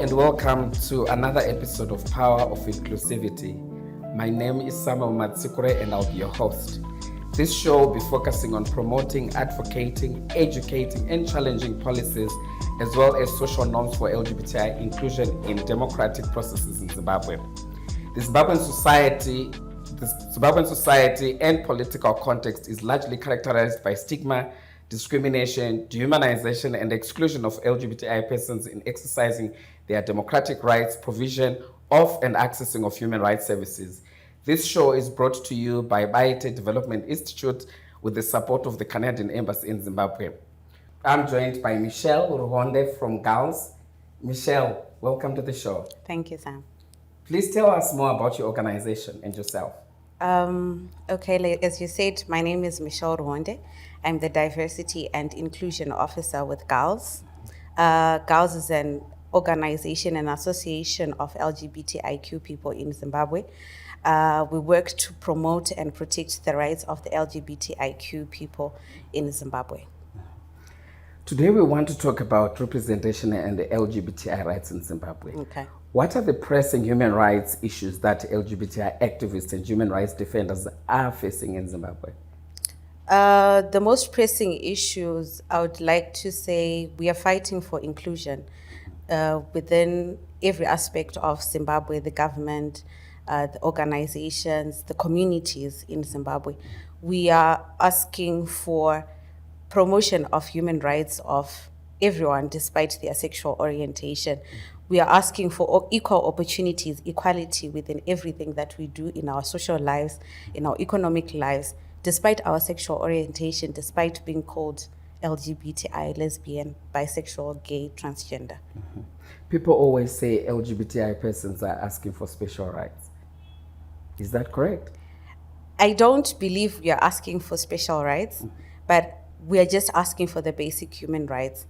and welcome to another episode of Power of Inclusivity. My name is Samuel Matsikure and I'll be your host. This show will be focusing on promoting, advocating, educating, and challenging policies, as well as social norms for LGBTI inclusion in democratic processes in Zimbabwe. The Zimbabwean society and political context is largely characterized by stigma, discrimination, dehumanization, and exclusion of LGBTI persons in exercising their democratic rights, provision of and accessing of human rights services. This show is brought to you by Baite Development Institute with the support of the Canadian Embassy in Zimbabwe. I'm joined by Michelle Ruhonde from GALS. Michelle, welcome to the show. Thank you, Sam. Please tell us more about your organization and yourself. Okay, as you said, my name is Michelle Ruhonde. I'm the Diversity and Inclusion Officer with GALS. GALS is an organization and association of LGBTIQ people in Zimbabwe. We work to promote and protect the rights of the LGBTIQ people in Zimbabwe. Today we want to talk about representation and the LGBTI rights in Zimbabwe. Okay. What are the pressing human rights issues that LGBTI activists and human rights defenders are facing in Zimbabwe? The most pressing issues, I would like to say, we are fighting for inclusion within every aspect of Zimbabwe, the government, the organizations, the communities in Zimbabwe. We are asking for promotion of human rights of everyone despite their sexual orientation. We are asking for equal opportunities, equality within everything that we do in our social lives, in our economic lives, despite our sexual orientation, despite being called LGBTI, lesbian, bisexual, gay, transgender. Mm-hmm. People always say LGBTI persons are asking for special rights. Is that correct? I don't believe we are asking for special rights, but we are just asking for the basic human rights.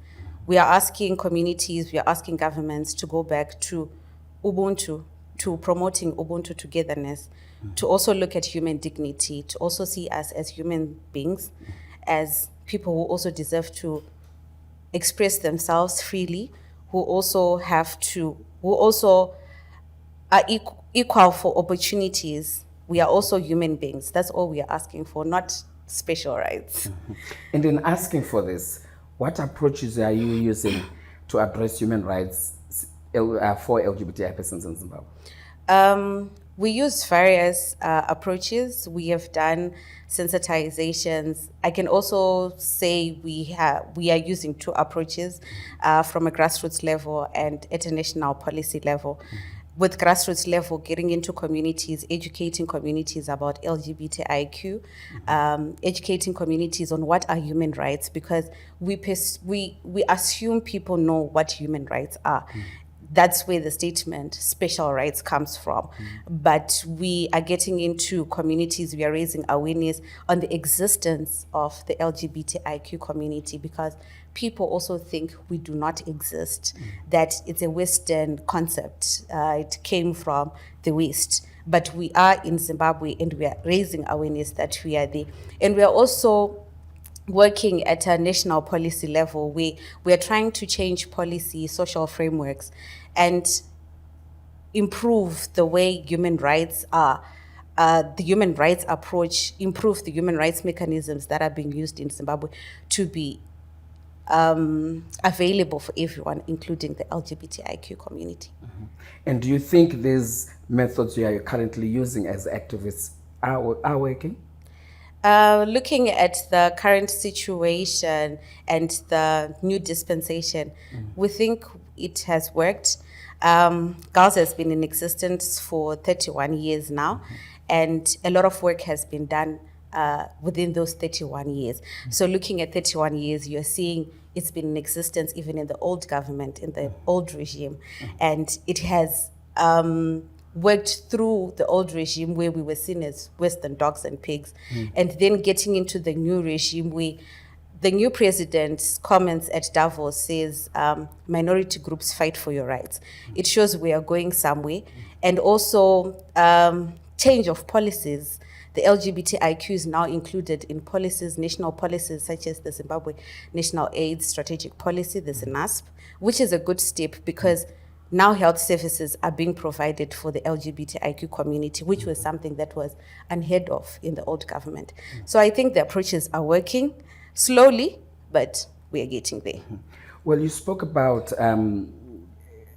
We are asking communities, we are asking governments to go back to Ubuntu, to promoting Ubuntu togetherness, to also look at human dignity, to also see us as human beings, as people who also deserve to express themselves freely, who also are equal for opportunities. We are also human beings. That's all we are asking for, not special rights. Mm-hmm. And in asking for this, what approaches are you using to address human rights for LGBTI persons in Zimbabwe? We use various approaches. We have done sensitizations. I can also say we are using two approaches from a grassroots level and at a national policy level. With grassroots level, getting into communities, educating communities about LGBTIQ, educating communities on what are human rights, because we assume people know what human rights are. That's where the statement special rights comes from. But we are getting into communities, we are raising awareness on the existence of the LGBTIQ community, because people also think we do not exist, that it's a Western concept. It came from the West. But we are in Zimbabwe and we are raising awareness that we are there. And we are also working at a national policy level. We are trying to change policy, social frameworks, and improve the way human rights are, the human rights approach, improve the human rights mechanisms that are being used in Zimbabwe to be available for everyone, including the LGBTIQ community. Mm-hmm. And do you think these methods you are currently using as activists are working? Looking at the current situation and the new dispensation, we think it has worked. GALS has been in existence for 31 years now, and a lot of work has been done within those 31 years. So looking at 31 years, you're seeing it's been in existence even in the old government, in the old regime. And it has worked through the old regime where we were seen as Western dogs and pigs, and then getting into the new regime where the new president's comments at Davos says minority groups fight for your rights. It shows we are going somewhere. And also change of policies. The LGBTIQ is now included in policies, national policies such as the Zimbabwe National AIDS Strategic Policy, there's a NASP, which is a good step because now health services are being provided for the LGBTIQ community, which was something that was unheard of in the old government. So I think the approaches are working slowly, but we are getting there. Well, you spoke about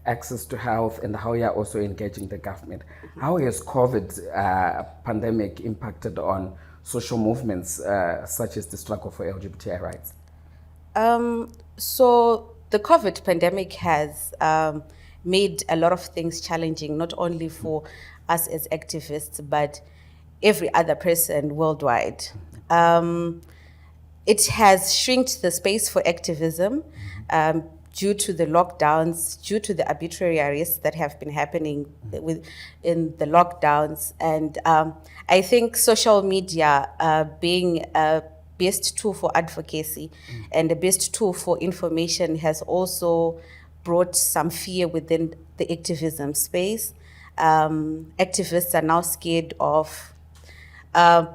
access to health and how you're also engaging the government. How has COVID pandemic impacted on social movements such as the struggle for LGBTI rights? So the COVID pandemic has made a lot of things challenging, not only for us as activists, but every other person worldwide. It has shrinked the space for activism due to the lockdowns, due to the arbitrary arrests that have been happening in the lockdowns. And I think social media being a best tool for advocacy and the best tool for information has also brought some fear within the activism space. Activists are now scared of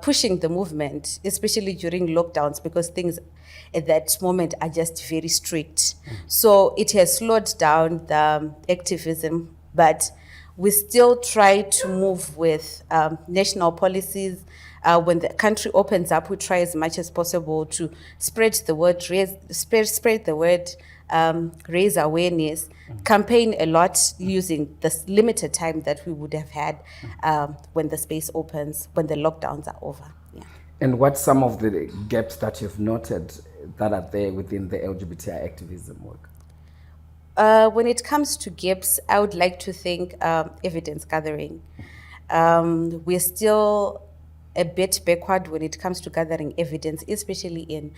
pushing the movement, especially during lockdowns, because things at that moment are just very strict. So it has slowed down the activism, but we still try to move with national policies. When the country opens up, we try as much as possible to spread the word, spread the word, raise awareness, campaign a lot using this limited time that we would have had when the space opens, when the lockdowns are over. Yeah. And what's some of the gaps that you've noted that are there within the LGBTI activism work? When it comes to gaps, I would like to think evidence gathering. We're still a bit backward when it comes to gathering evidence, especially in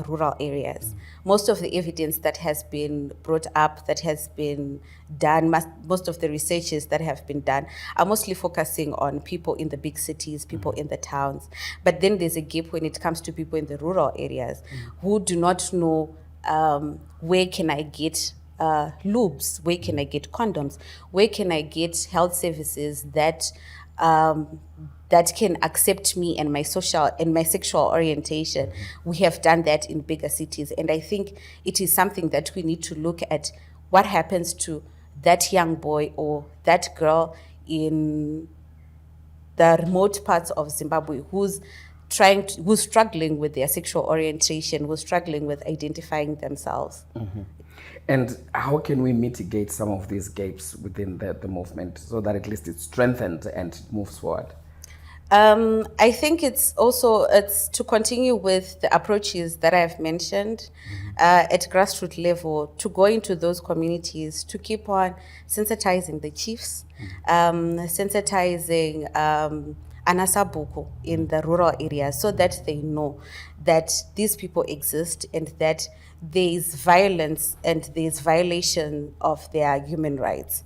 rural areas. Most of the evidence that has been brought up, that has been done, most of the researches that have been done are mostly focusing on people in the big cities, people in the towns. But then there's a gap when it comes to people in the rural areas who do not know where can I get lubes, where can I get condoms, where can I get health services that that can accept me and my social and my sexual orientation. We have done that in bigger cities, and I think it is something that we need to look at. What happens to that young boy or that girl in the remote parts of Zimbabwe who's struggling with their sexual orientation, who's struggling with identifying themselves? And how can we mitigate some of these gaps within the movement so that at least it's strengthened and moves forward? I think it's to continue with the approaches that I've mentioned at grassroots level, to go into those communities, to keep on sensitizing the chiefs, sensitizing Anasabuko in the rural areas, so that they know that these people exist and that there is violence and there is violation of their human rights.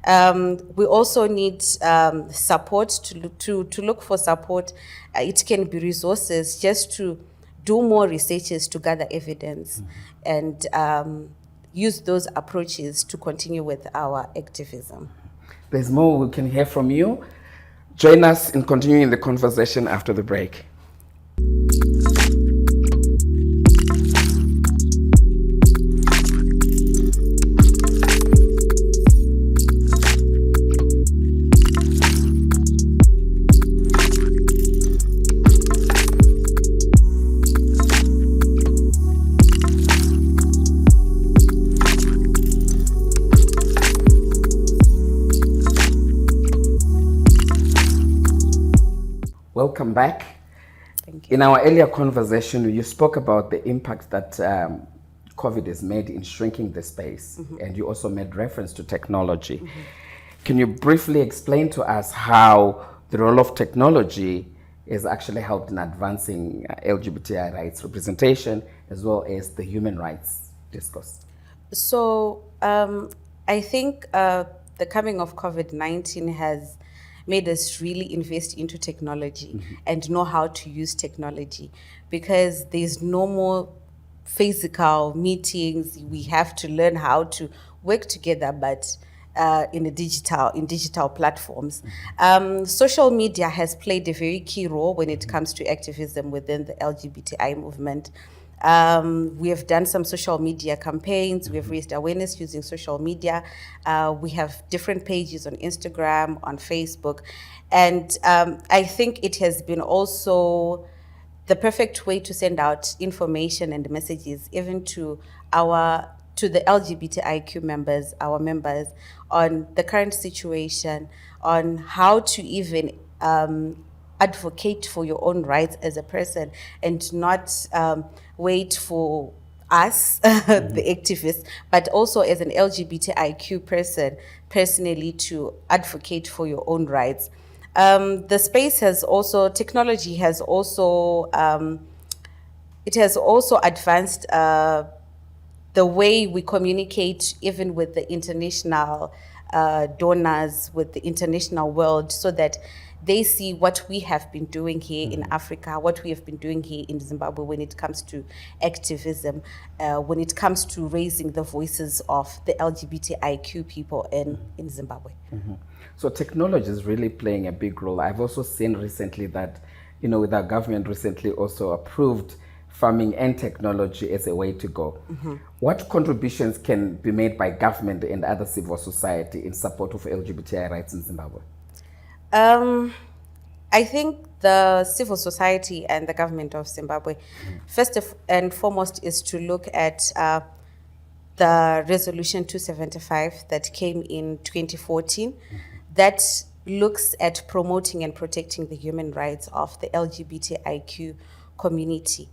We also need support to look for support. It can be resources just to do more researches to gather evidence and use those approaches to continue with our activism. There's more we can hear from you. Join us in continuing the conversation after the break. Welcome back. Thank you. In our earlier conversation, you spoke about the impact that COVID has made in shrinking the space, and you also made reference to technology. Can you briefly explain to us how the role of technology has actually helped in advancing LGBTI rights representation as well as the human rights discourse? So I think the coming of COVID-19 has made us really invest into technology and know how to use technology, because there's no more physical meetings. We have to learn how to work together, but in digital platforms. Social media has played a very key role when it comes to activism within the LGBTI movement. We have done some social media campaigns. We have raised awareness using social media. We have different pages on Instagram, on Facebook. And I think it has been also the perfect way to send out information and messages, even to the LGBTIQ members, our members, on the current situation, on how to even advocate for your own rights as a person, and not wait for us, the activists, but also as an LGBTIQ person, personally, to advocate for your own rights. The space has also, technology has also, it has also advanced the way we communicate, even with the international donors, with the international world, so that they see what we have been doing here in Africa, what we have been doing here in Zimbabwe when it comes to activism, when it comes to raising the voices of the LGBTIQ people in Zimbabwe. So technology is really playing a big role. I've also seen recently that, with our government recently also approved farming and technology as a way to go. What contributions can be made by government and other civil society in support of LGBTI rights in Zimbabwe? I think the civil society and the government of Zimbabwe, first and foremost, is to look at the Resolution 275 that came in 2014, that looks at promoting and protecting the human rights of the LGBTIQ community.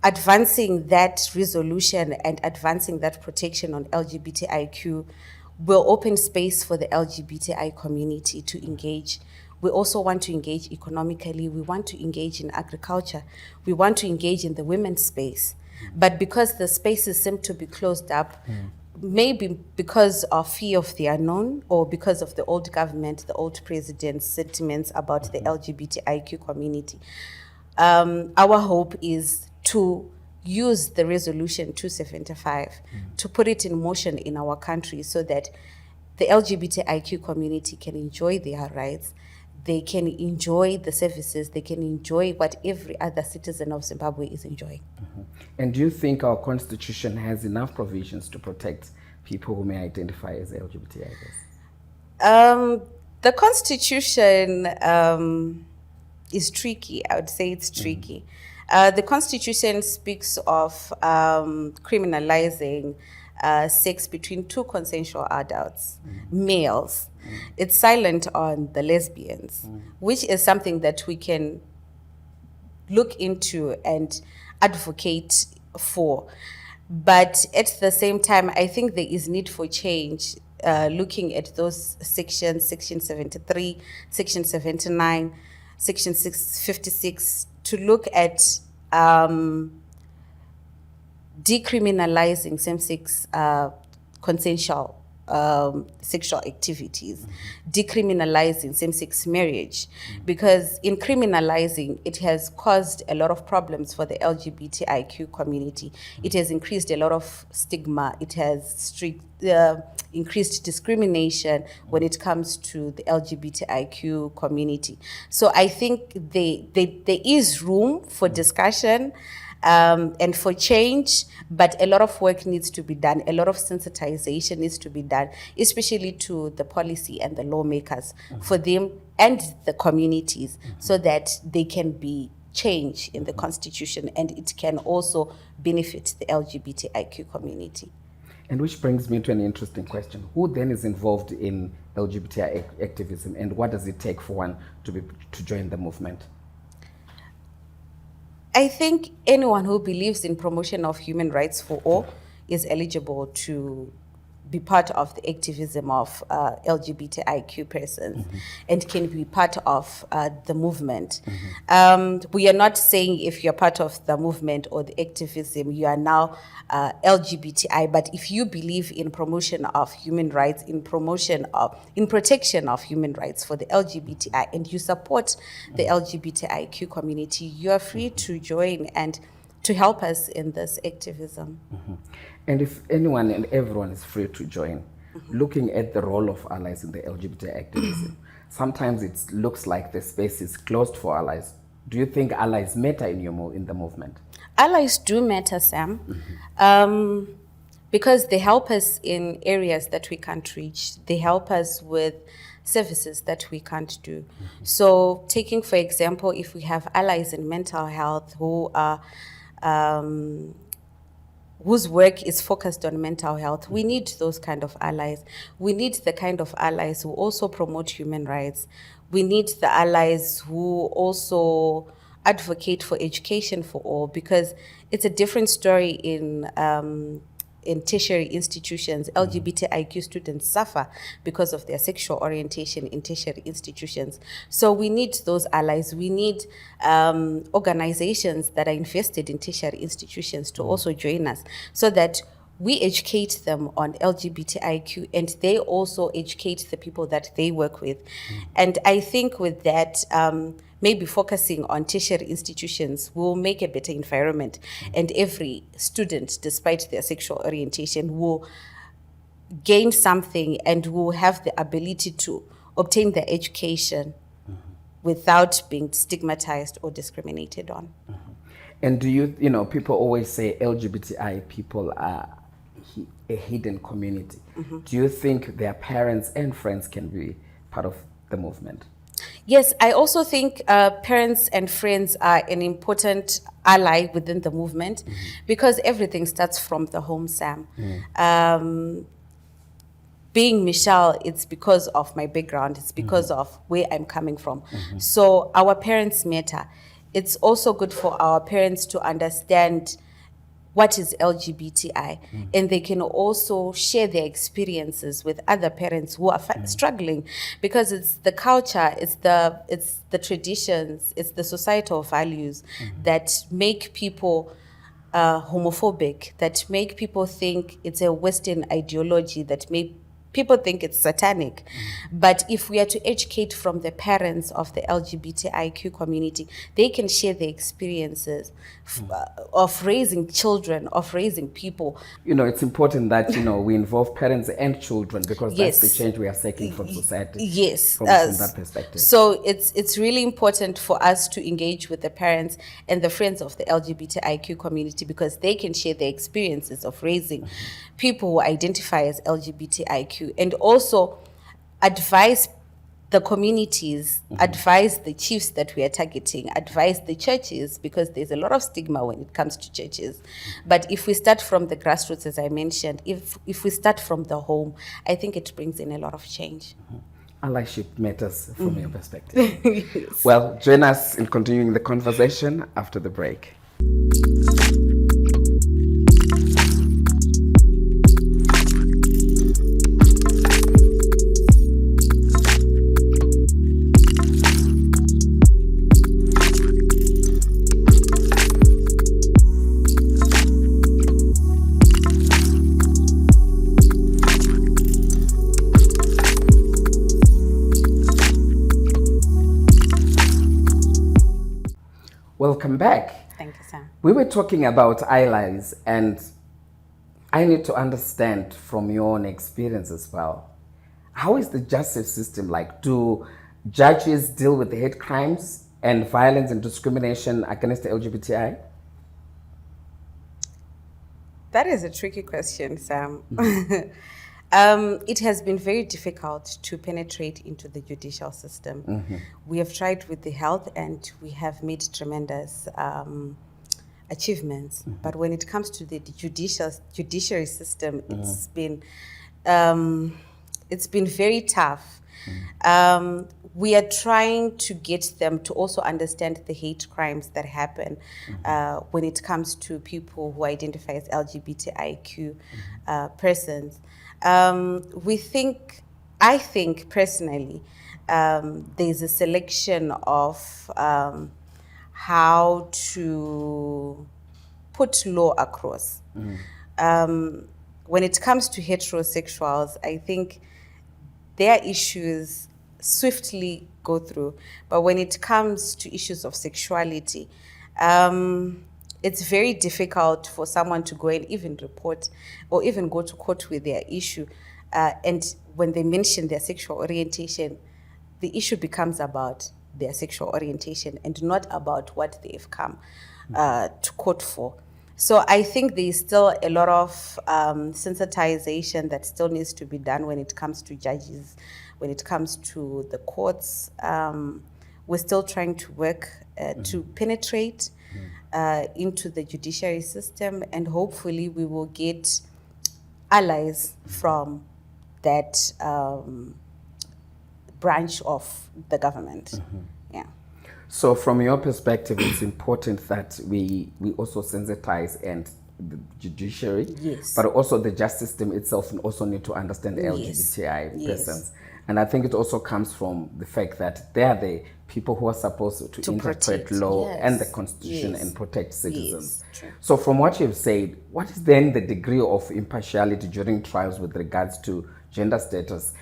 Advancing that resolution and advancing that protection on LGBTIQ will open space for the LGBTI community to engage. We also want to engage economically. We want to engage in agriculture. We want to engage in the women's space. But because the spaces seem to be closed up, maybe because of fear of the unknown, or because of the old government, the old president's sentiments about the LGBTIQ community, our hope is to use the resolution 275 to put it in motion in our country, so that the LGBTIQ community can enjoy their rights, they can enjoy the services, they can enjoy what every other citizen of Zimbabwe is enjoying. And do you think our constitution has enough provisions to protect people who may identify as LGBTI? The constitution is tricky. I would say it's tricky. The Constitution speaks of criminalizing sex between two consensual adults, males. It's silent on the lesbians, which is something that we can look into and advocate for. But at the same time, I think there is need for change, looking at those sections, Section 73, Section 79, Section 56, to look at decriminalizing same-sex consensual sexual activities, decriminalizing same-sex marriage, because in criminalizing, it has caused a lot of problems for the LGBTIQ community. It has increased a lot of stigma. It has increased discrimination when it comes to the LGBTIQ community. So I think there is room for discussion and for change, but a lot of work needs to be done. A lot of sensitization needs to be done, especially to the policy and the lawmakers, for them and the communities, so that they can be change in the constitution, and it can also benefit the LGBTIQ community. And which brings me to an interesting question. Who then is involved in LGBTI activism, and what does it take for one to join the movement? I think anyone who believes in promotion of human rights for all is eligible to be part of the activism of LGBTIQ persons, and can be part of the movement. We are not saying if you're part of the movement or the activism, you are now LGBTI, but if you believe in promotion of human rights, in protection of human rights for the LGBTI, and you support the LGBTIQ community, you are free to join and to help us in this activism. And if anyone and everyone is free to join, looking at the role of allies in the LGBT activism, sometimes it looks like the space is closed for allies. Do you think allies matter in the movement? Allies do matter, Sam, because they help us in areas that we can't reach. They help us with services that we can't do. So, taking for example, if we have allies in mental health who are whose work is focused on mental health. We need those kind of allies. We need the kind of allies who also promote human rights. We need the allies who also advocate for education for all, because it's a different story in tertiary institutions. LGBTIQ students suffer because of their sexual orientation in tertiary institutions. So we need those allies. We need organizations that are invested in tertiary institutions to also join us, so that we educate them on LGBTIQ and they also educate the people that they work with. And I think with that, maybe focusing on tertiary institutions will make a better environment, and every student, despite their sexual orientation, will gain something and will have the ability to obtain their education without being stigmatized or discriminated on. And do you people always say LGBTI people are a hidden community. Do you think their parents and friends can be part of the movement? Yes, I also think parents and friends are an important ally within the movement, because everything starts from the home, Sam. Being Michelle, it's because of my background, it's because of where I'm coming from. So our parents matter. It's also good for our parents to understand what is LGBTI, and they can also share their experiences with other parents who are struggling, because it's the culture, it's the traditions, it's the societal values that make people homophobic, that make people think it's a Western ideology, that make people think it's satanic. But if we are to educate from the parents of the LGBTIQ community, they can share their experiences of raising children, of raising people. It's important that we involve parents and children, because that's the Yes. change we are seeking from society. Yes, from that perspective. So it's really important for us to engage with the parents and the friends of the LGBTIQ community, because they can share their experiences of raising people who identify as LGBTIQ, and also advise the communities, advise the chiefs that we are targeting, advise the churches, because there's a lot of stigma when it comes to churches. But if we start from the grassroots, as I mentioned, if we start from the home, I think it brings in a lot of change. Allyship matters from your perspective. Yes. Well, join us in continuing the conversation after the break. Welcome back. Thank you, Sam. We were talking about allies, and I need to understand from your own experience as well. How is the justice system like? Do judges deal with hate crimes and violence and discrimination against the LGBTI? That is a tricky question, Sam. It has been very difficult to penetrate into the judicial system. We have tried with the health, and we have made tremendous achievements. But when it comes to the judiciary system, it's been very tough. We are trying to get them to also understand the hate crimes that happen when it comes to people who identify as LGBTIQ persons. I think personally, there's a selection of how to put law across. When it comes to heterosexuals, I think their issues swiftly go through. But when it comes to issues of sexuality, it's very difficult for someone to go and even report or even go to court with their issue. And when they mention their sexual orientation, the issue becomes about their sexual orientation and not about what they've come to court for. So I think there's still a lot of sensitization that still needs to be done when it comes to judges, when it comes to the courts. We're still trying to work to penetrate into the judiciary system, and hopefully we will get allies from that branch of the government. Yeah. So from your perspective, it's important that we also sensitize and the judiciary, Yes. but also the justice system itself also need to understand LGBTI Yes. persons. And I think it also comes from the fact that they are the people who are supposed to interpret protect, law yes. and the constitution Yes. and protect citizens. Yes, true. So from what you've said, what is then the degree of impartiality during trials with regards to gender status,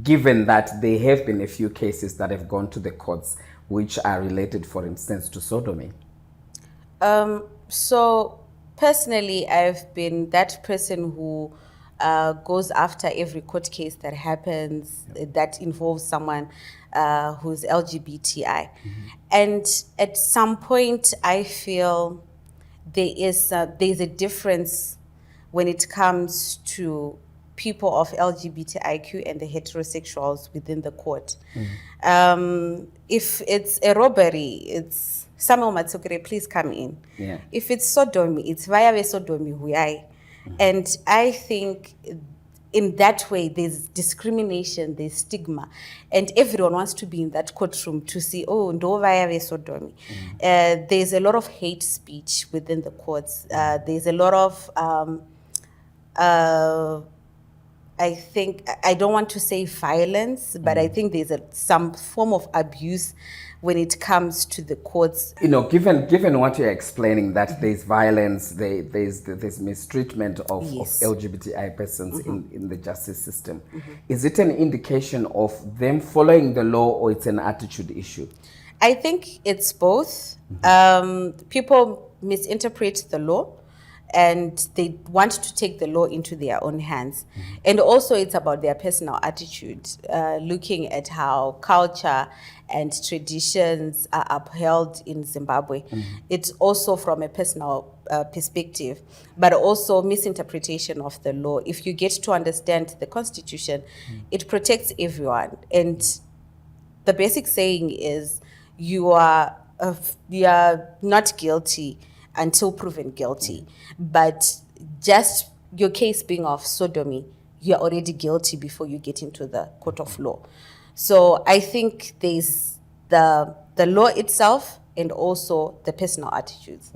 given that there have been a few cases that have gone to the courts which are related, for instance, to sodomy? So personally, I've been that person who goes after every court case that happens that involves someone who's LGBTI. And at some point, I feel there's a difference when it comes to people of LGBTIQ and the heterosexuals within the court. If it's a robbery, it's Samuel Matsukure, please come in. Yeah. If it's sodomy, it's via sodomy huyai. And I think in that way, there's discrimination, there's stigma, and everyone wants to be in that courtroom to see, oh, ndo via sodomy. There's a lot of hate speech within the courts. There's a lot of I think, I don't want to say violence, but I think there's some form of abuse when it comes to the courts. You know, given what you're explaining, that there's violence, there's mistreatment of LGBTI persons in the justice system, is it an indication of them following the law, or it's an attitude issue? I think it's both. People misinterpret the law, and they want to take the law into their own hands. And also it's about their personal attitude, looking at how culture and traditions are upheld in Zimbabwe. It's also from a personal perspective, but also misinterpretation of the law. If you get to understand the Constitution, it protects everyone. And the basic saying is you are not guilty until proven guilty. But just your case being of sodomy, you're already guilty before you get into the court of law. So I think there's the law itself and also the personal attitudes.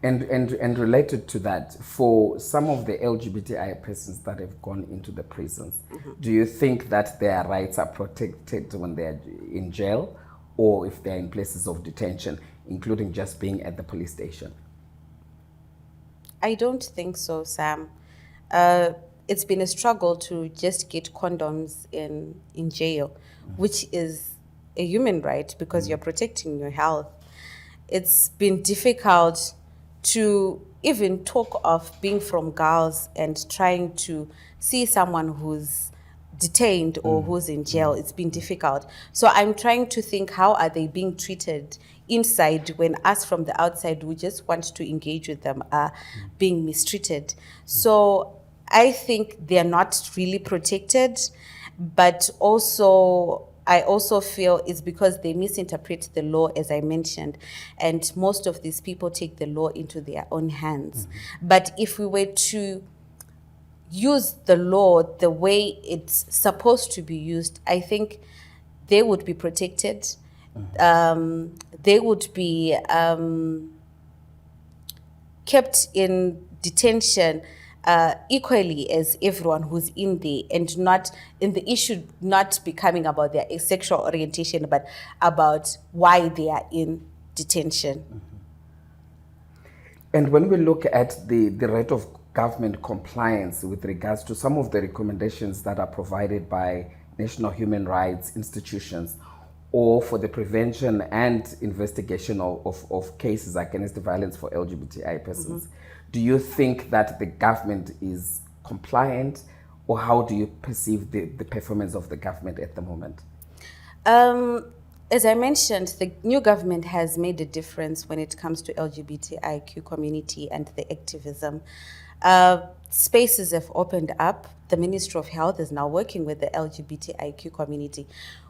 And related to that, for some of the LGBTI persons that have gone into the prisons, do you think that their rights are protected when they're in jail, or if they're in places of detention, including just being at the police station? I don't think so, Sam. It's been a struggle to just get condoms in jail, which is a human right because you're protecting your health. It's been difficult to even talk of being from girls and trying to see someone who's detained or who's in jail. It's been difficult. So I'm trying to think, how are they being treated inside when us from the outside who just want to engage with them are being mistreated? So I think they're not really protected, but also I also feel it's because they misinterpret the law, as I mentioned, and most of these people take the law into their own hands. But if we were to use the law the way it's supposed to be used, I think they would be protected. They would be kept in detention equally as everyone who's in there, and not in the issue not becoming about their sexual orientation, but about why they are in detention. And when we look at the rate of government compliance with regards to some of the recommendations that are provided by national human rights institutions, or for the prevention and investigation of cases against the violence for LGBTI persons, do you think that the government is compliant, or how do you perceive the performance of the government at the moment? As I mentioned, the new government has made a difference when it comes to LGBTIQ community and the activism. Spaces have opened up. The Ministry of Health is now working with the LGBTIQ community,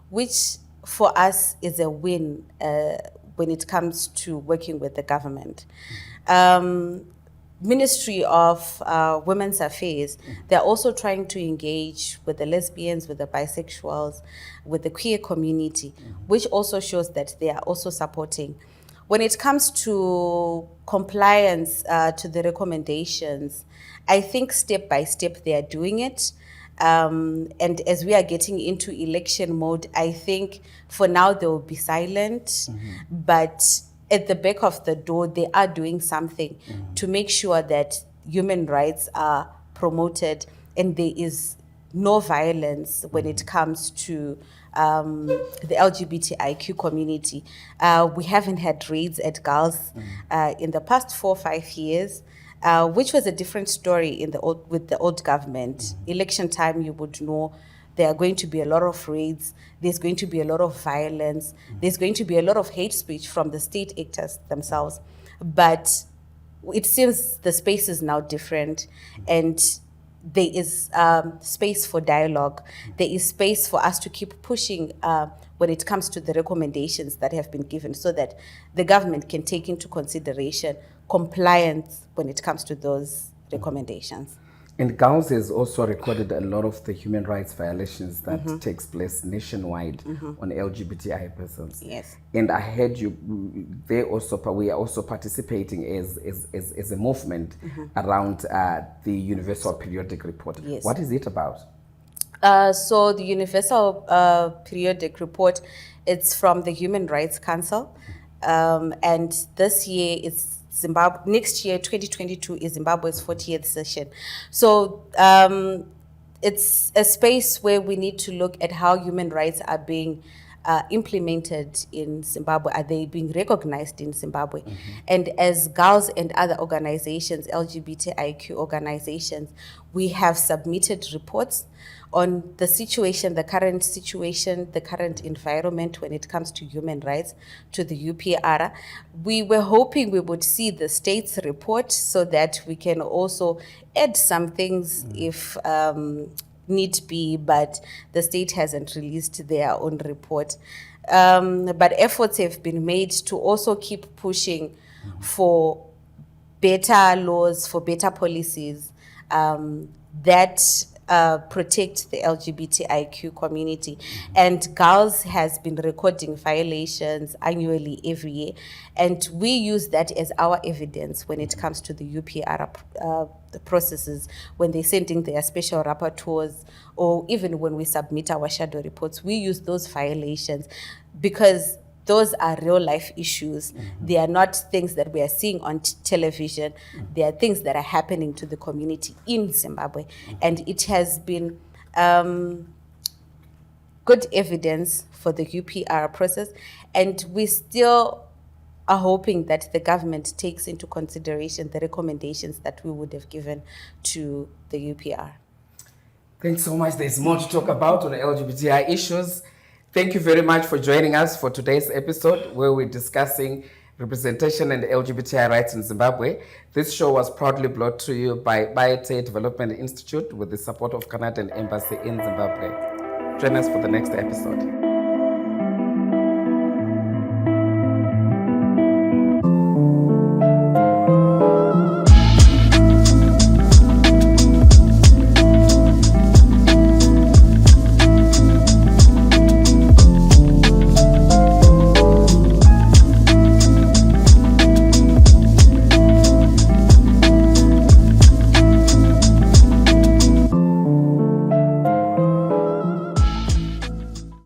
which for us is a win when it comes to working with the government. Ministry of Women's Affairs, they're also trying to engage with the lesbians, with the bisexuals, with the queer community, which also shows that they are also supporting. When it comes to compliance to the recommendations, I think step by step they are doing it. And as we are getting into election mode, I think for now they will be silent, but at the back of the door, they are doing something to make sure that human rights are promoted and there is no violence when it comes to the LGBTIQ community. We haven't had raids at girls in the past 4 or 5 years. Which was a different story with the old government. Election time, you would know there are going to be a lot of raids, there's going to be a lot of violence, there's going to be a lot of hate speech from the state actors themselves. But it seems the space is now different, and there is space for dialogue. There is space for us to keep pushing when it comes to the recommendations that have been given, so that the government can take into consideration compliance when it comes to those recommendations. And Gauss has also recorded a lot of the human rights violations that takes place nationwide on LGBTI persons. Yes. And I heard we are also participating as a movement around the Universal Periodic Report. Yes. What is it about? So the Universal Periodic Report, it's from the Human Rights Council, and this year it's Zimbabwe. Next year, 2022, is Zimbabwe's 40th session. So it's a space where we need to look at how human rights are being implemented in Zimbabwe. Are they being recognized in Zimbabwe? And as girls and other organizations, LGBTIQ organizations, we have submitted reports on the situation, the current environment when it comes to human rights to the UPR. We were hoping we would see the state's report so that we can also add some things if need be, but the state hasn't released their own report. But efforts have been made to also keep pushing for better laws, for better policies that protect the LGBTIQ community. And GALS has been recording violations annually every year. And we use that as our evidence when it comes to the UPR the processes, when they're sending their special rapporteurs, or even when we submit our shadow reports. We use those violations because those are real life issues. They are not things that we are seeing on television. They are things that are happening to the community in Zimbabwe. And it has been good evidence for the UPR process. And we still are hoping that the government takes into consideration the recommendations that we would have given to the UPR. Thanks so much. There's more to talk about on LGBTI issues. Thank you very much for joining us for today's episode, where we're discussing representation and LGBTI rights in Zimbabwe. This show was proudly brought to you by Biate Development Institute with the support of Canadian Embassy in Zimbabwe. Join us for the next episode.